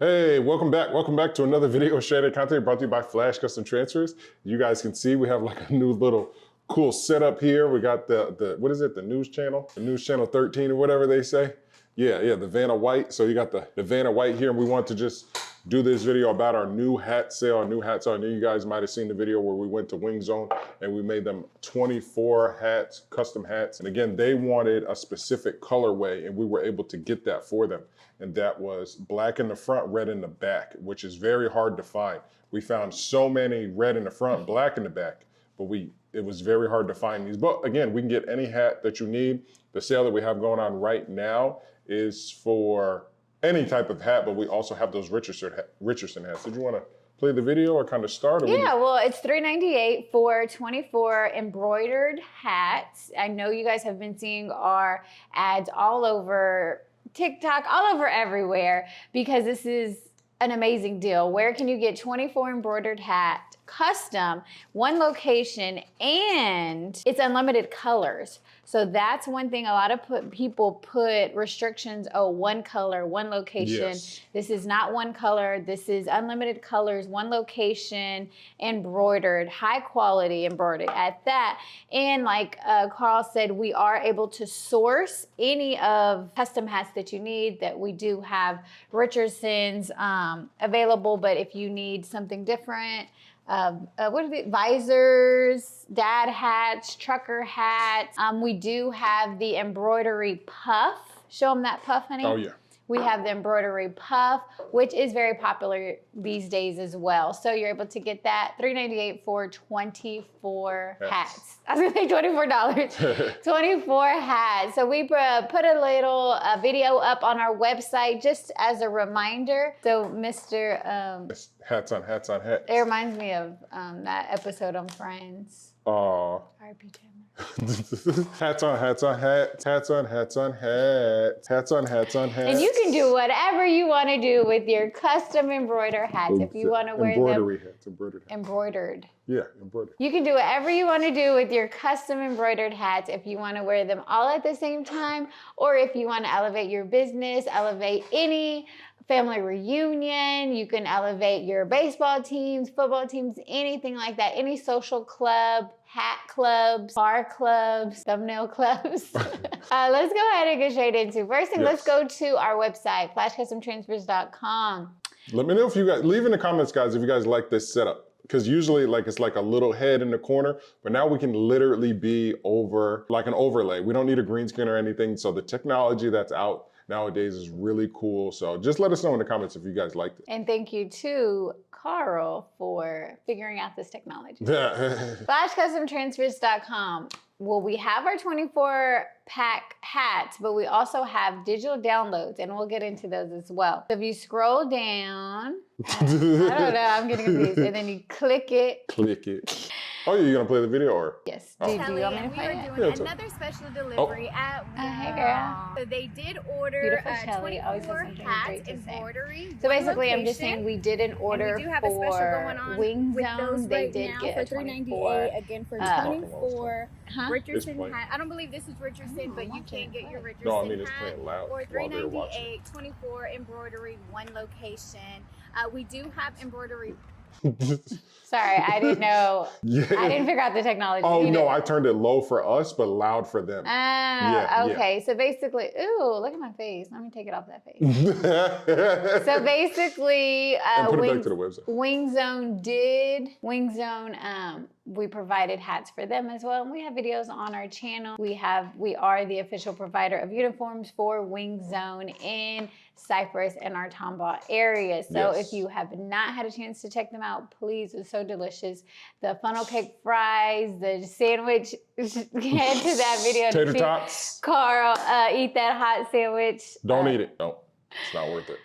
Hey, welcome back. Welcome back to another video shredded content brought to you by Flash Custom Transfers. You guys can see we have like a new little cool setup here. We got the what is it? The news channel 13 or whatever they say. Yeah, the Vanna White. So you got the Vanna White here, and we want to just do this video about our new hat sale. I know you guys might have seen the video where we went to Wing Zone and we made them 24 hats, custom hats. And again, they wanted a specific colorway and we were able to get that for them. And that was black in the front, red in the back, which is very hard to find. We found so many red in the front, black in the back, but it was very hard to find these. But again, we can get any hat that you need. The sale that we have going on right now is for any type of hat, but we also have those Richardson hats. Did you want to play the video or kind of start? Yeah, well, it's $398 for 24 embroidered hats. I know you guys have been seeing our ads all over TikTok, all over everywhere, because this is an amazing deal. Where can you get 24 embroidered hat, custom, one location, and it's unlimited colors. So that's one thing. A lot of people put restrictions. Oh, one color, one location. Yes. This is not one color. This is unlimited colors, one location, embroidered, high quality embroidered at that. And like Carl said, we are able to source any of custom hats that you need. That we do have Richardson's available, but if you need something different, what are the visors, dad hats, trucker hats. We do have the embroidery puff. Show them that puff, honey. Oh yeah. We have the embroidery puff, which is very popular these days as well. So you're able to get that $398 for 24 hats. I was gonna say $24. 24 hats. So we put a little video up on our website just as a reminder. So Mr. Hats on hats. It reminds me of that episode on Friends. R.I.P. Chandler. Hats on hats on hats, hats on hats on hats, hats on hats on hats. And you can do whatever you want to do with your custom embroidered hats. If you want to wear embroidery hats, embroidered hats. Embroidered. Yeah, embroidered. You can do whatever you want to do with your custom embroidered hats if you want to wear them all at the same time, or if you want to elevate your business, elevate any family reunion. You can elevate your baseball teams, football teams, anything like that. Any social club, hat clubs, bar clubs, thumbnail clubs. Let's go ahead and get straight into. First thing, let's go to our website, flashcustomtransfers.com. Let me know if you guys, leave in the comments, guys, if you guys like this setup. Because usually it's like a little head in the corner, but now we can literally be over like an overlay. We don't need a green screen or anything. So the technology that's out nowadays is really cool. So just let us know in the comments if you guys liked it. And thank you to Carl for figuring out this technology. FlashCustomTransfers.com. Well, we have our 24-pack hats, but we also have digital downloads, and we'll get into those as well. So if you scroll down, I don't know, I'm getting confused, and then you click it. Click it. Oh, you're gonna play the video, or? Yes. Do you want me to play it? We are doing another special delivery at hey girl. So they did order 24 hats, embroidery. So basically, I'm just saying we did an order we do have a special going for on Wing with Zone. those They right did now get for a 24. $398 again for 24 Richardson playing. hat. I don't believe this is Richardson, but you can get your Richardson No, I mean it's hat playing loud for while they're watching. $398, 24 embroidery, one location. We do have embroidery. Sorry, I didn't know. Yeah. I didn't figure out the technology. Oh, no, I turned it low for us, but loud for them. Okay. So basically, ooh, look at my face. Let me take it off that face. So basically, and put it back to the website. Wing Zone, we provided hats for them as well. And we have videos on our channel. We are the official provider of uniforms for Wing Zone in Cypress and our Tomball area. So if you have not had a chance to check them out, please, it's so delicious. The funnel cake fries, the sandwich, head to that video. Tater tots. Carl, eat that hot sandwich. Don't eat it. No, it's not worth it.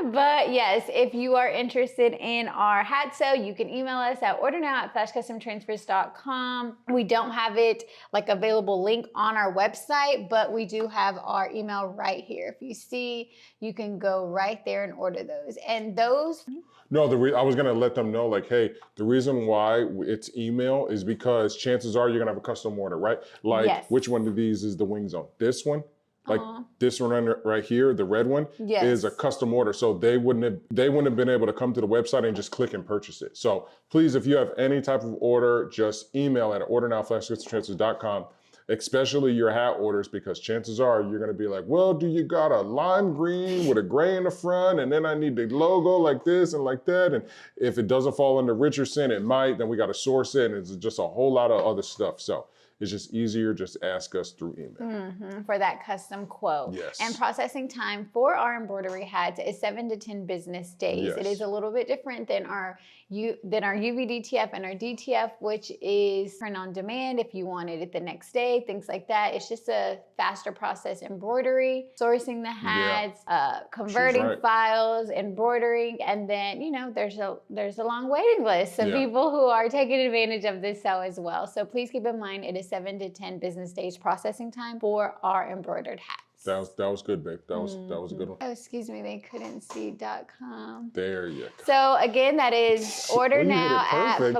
But yes, if you are interested in our hat sale, you can email us at ordernow@flashcustomtransfers.com. We don't have it like available link on our website, but we do have our email right here. If you see, you can go right there and order those. And those... No, I was gonna let them know, like, hey, the reason why it's email is because chances are you're gonna have a custom order, right? Like, which one of these is the Wing Zone? This one, Like this one right here, the red one, Yes. is a custom order. So they wouldn't have been able to come to the website and just click and purchase it. So please, if you have any type of order, just email at ordernow@flashcustomtransfers.com, especially your hat orders, because chances are you're gonna be like, well, do you got a lime green with a gray in the front? And then I need the logo like this and like that. And if it doesn't fall under Richardson, it might, then we gotta source it. And it's just a whole lot of other stuff. So it's just easier, just ask us through email. For that custom quote. Yes. And processing time for our embroidery hats is 7 to 10 business days. Yes. It is a little bit different than our UVDTF and our DTF, which is print on demand if you wanted it the next day, things like that. It's just a faster process. Embroidery, sourcing the hats, converting files, embroidering, and then there's a long waiting list of people who are taking advantage of this sale as well. So please keep in mind it is 7 to 10 business days processing time for our embroidered hats. That was good, babe. That was a good one. Oh, excuse me, they couldn't see .com. There you go. So again, that is order you now hit it at perfect.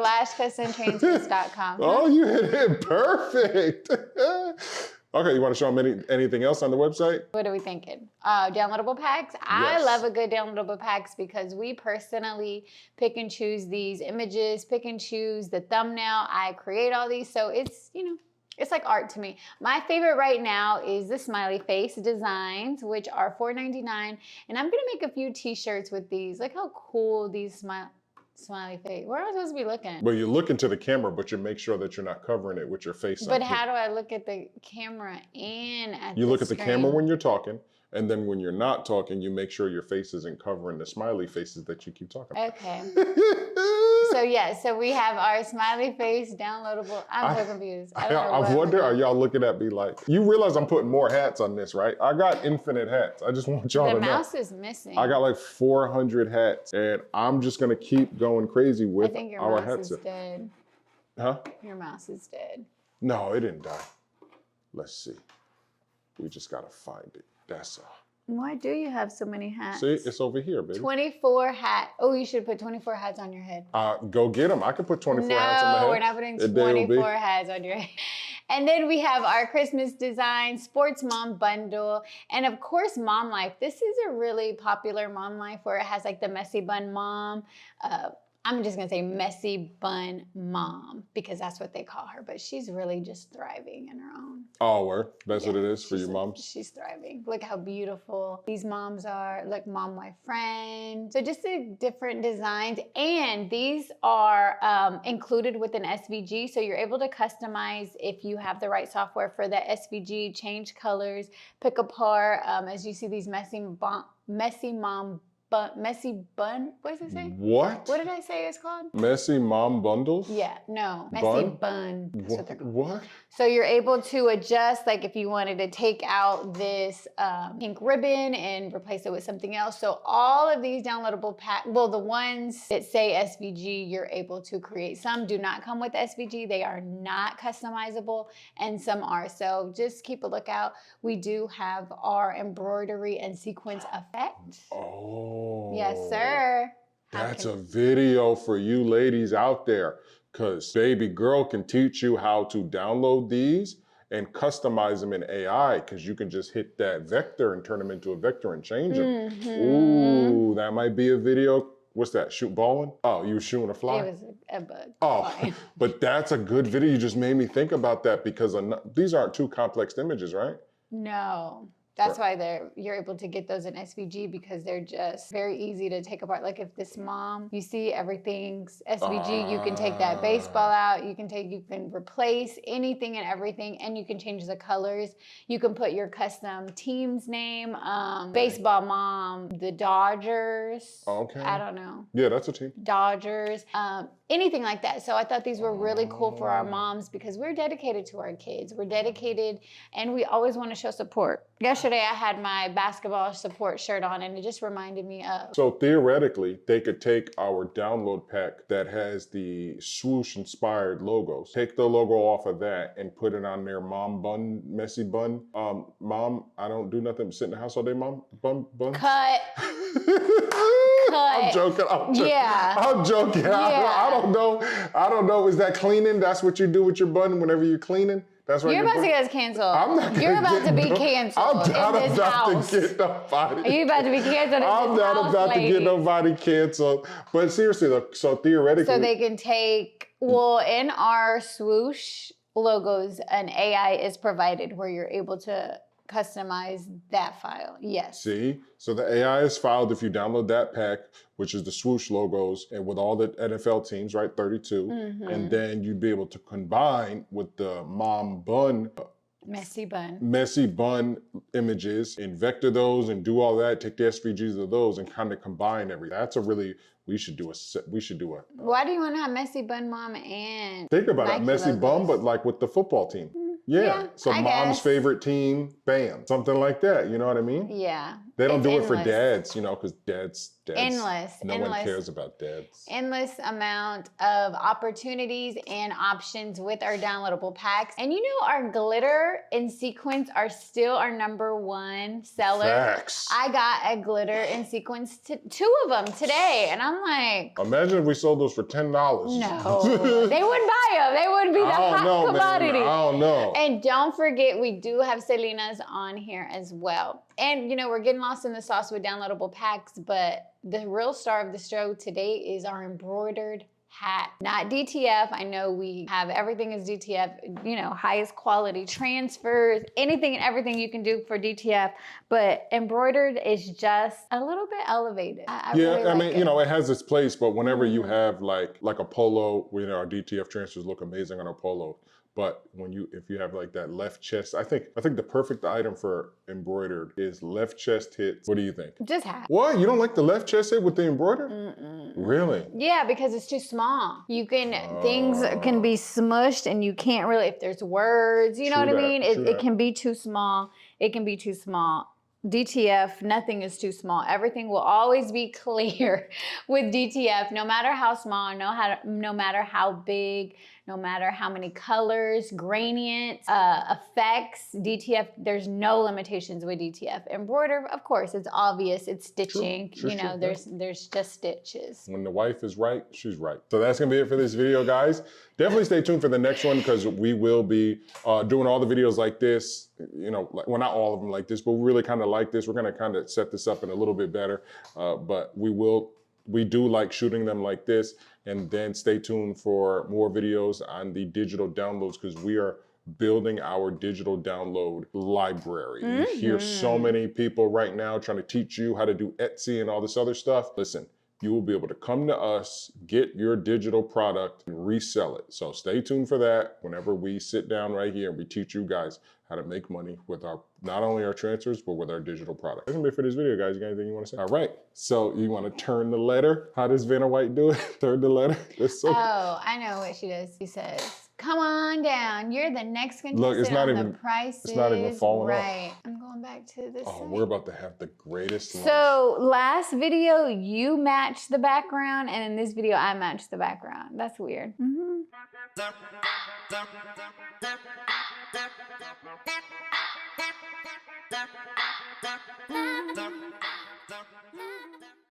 flashcustomtransfers.com. Oh, you hit it perfect. Okay, you want to show them anything else on the website? What are we thinking? Downloadable packs? I Yes. love a good downloadable packs because we personally pick and choose these images, pick and choose the thumbnail. I create all these, so it's, it's like art to me. My favorite right now is the smiley face designs, which are $4.99. And I'm gonna make a few t-shirts with these. Look how cool these smiley face. Where am I supposed to be looking? Well, you look into the camera, but you make sure that you're not covering it with your face. But how do I look at the camera and at You the look at the screen? camera when you're talking, and then when you're not talking, you make sure your face isn't covering the smiley faces that you keep talking about. Okay. So we have our smiley face downloadable. I'm so confused. I wonder, are y'all looking at me like, you realize I'm putting more hats on this, right? I got infinite hats. I just want y'all to know. The mouse is missing. I got like 400 hats, and I'm just gonna keep going crazy with I think your our mouse hats. is dead. Huh? Your mouse is dead. No, it didn't die. Let's see. We just gotta find it. That's all. Why do you have so many hats? See, it's over here, baby. 24 hats. Oh, you should put 24 hats on your head. Go get them. I could put 24 hats on my head. No, we're not putting 24 hats on your head. And then we have our Christmas design, Sports Mom Bundle, and of course, Mom Life. This is a really popular Mom Life where it has like the messy bun mom. I'm just gonna say messy bun mom because that's what they call her, but she's really just thriving in her own. Oh, word. That's what it is for your moms? She's thriving. Look how beautiful these moms are. Look, mom, my friend. So just the different designs. And these are included with an SVG. So you're able to customize if you have the right software for that SVG, change colors, pick apart. As you see these messy bun, what does it say? What? What did I say it's called? Messy mom bundles? Yeah, no, messy bun. That's what they're called. What? So you're able to adjust, like if you wanted to take out this pink ribbon and replace it with something else. So all of these downloadable packs, well, the ones that say SVG, you're able to create. Some do not come with SVG. They are not customizable, and some are. So just keep a lookout. We do have our embroidery and sequence effect. Oh. Yes, sir. That's a video for you ladies out there, because baby girl can teach you how to download these and customize them in AI, because you can just hit that vector and turn them into a vector and change them. Ooh, that might be a video. What's that, shoot balling? Oh, you were shooting a fly? It was a bug. Oh, but that's a good video. You just made me think about that, because these aren't too complex images, right? No. That's why you're able to get those in SVG, because they're just very easy to take apart. Like if this mom, you see everything's SVG, you can take that baseball out, you can replace anything and everything, and you can change the colors. You can put your custom team's name, baseball mom, the Dodgers. Okay. I don't know. Yeah, that's a team. Dodgers, anything like that. So I thought these were really cool for our moms, because we're dedicated to our kids. We're dedicated, and we always want to show support. Yesterday, I had my basketball support shirt on, and it just reminded me of. So theoretically, they could take our download pack that has the swoosh inspired logos, take the logo off of that and put it on their mom bun, messy bun. Mom, I don't do nothing but sit in the house all day, mom, bun. Cut. I'm joking. Yeah. I'm joking. Yeah. I don't know. Is that cleaning? That's what you do with your bun whenever you're cleaning? That's why You're about to get us canceled. I'm not You're gonna about to get be canceled I'm not in this about house. to get nobody. Are you about to be canceled in I'm this not house, about to lady? get nobody canceled. But seriously, though, so theoretically, So they can take, well, in our swoosh logos, an AI is provided where you're able to customize that file. Yes. see, so the AI is filed if you download that pack, which is the swoosh logos, and with all the NFL teams, right, 32, and then you'd be able to combine with the mom bun. Messy bun. Messy bun images and vector those and do all that, take the SVGs of those and kind of combine everything. That's a really, we should do a. Why do you want to have messy bun mom and Think about Nike it, messy logos? bun, but like with the football team. Yeah, so I mom's guess. favorite team, bam, something like that, you know what I mean? Yeah. They don't It's do it for endless. dads, you know, because dads, Endless. no one cares about dads. Endless amount of opportunities and options with our downloadable packs. And you know, our glitter and sequins are still our #1 seller. Facts. I got a glitter and sequins, 2 of them today. And I'm like, Imagine if we sold those for $10. no, they wouldn't buy them. They wouldn't be the hot commodity. Man. I don't know. And don't forget, we do have Selena's on here as well. And you know, we're getting lost in the sauce with downloadable packs, but the real star of the show today is our embroidered hat, not DTF. I know we have everything is DTF, you know, highest quality transfers, anything and everything you can do for DTF, but embroidered is just a little bit elevated. I Yeah, really I like mean, it. you know, it has its place, but whenever you have like a polo, you know, our DTF transfers look amazing on a polo. But if you have like that left chest, I think the perfect item for embroidered is left chest hits. What do you think? Just hat. What? You don't like the left chest hit with the embroidered? Really? Yeah, because it's too small. You can, things can be smushed and you can't really, if there's words, you know what I mean? It can be too small. It can be too small. DTF, nothing is too small. Everything will always be clear with DTF, no matter how small, no matter how big, no matter how many colors, gradients, effects. DTF, there's no limitations with DTF. Embroider, of course, it's obvious, it's stitching. True, you know, there's just stitches. When the wife is right, she's right. So that's gonna be it for this video, guys. Definitely stay tuned for the next one because we will be doing all the videos like this. You know, well, not all of them like this, but we really kind of like this. We're gonna kind of set this up in a little bit better, but we do like shooting them like this. And then stay tuned for more videos on the digital downloads because we are building our digital download library. You hear so many people right now trying to teach you how to do Etsy and all this other stuff. Listen, you will be able to come to us, get your digital product, and resell it. So stay tuned for that whenever we sit down right here and we teach you guys how to make money with not only our transfers, but with our digital product. That's gonna be it for this video, guys. You got anything you want to say? All right, so you want to turn the letter? How does Vanna White do it? Turn the letter? Oh, I know what she does. She says, come on down. You're the next contestant. Look, it's not on even, the Price it's not even falling off. Right. I'm going back to this. Oh, we're about to have the greatest lunch. So last video, you matched the background, and in this video, I matched the background. That's weird.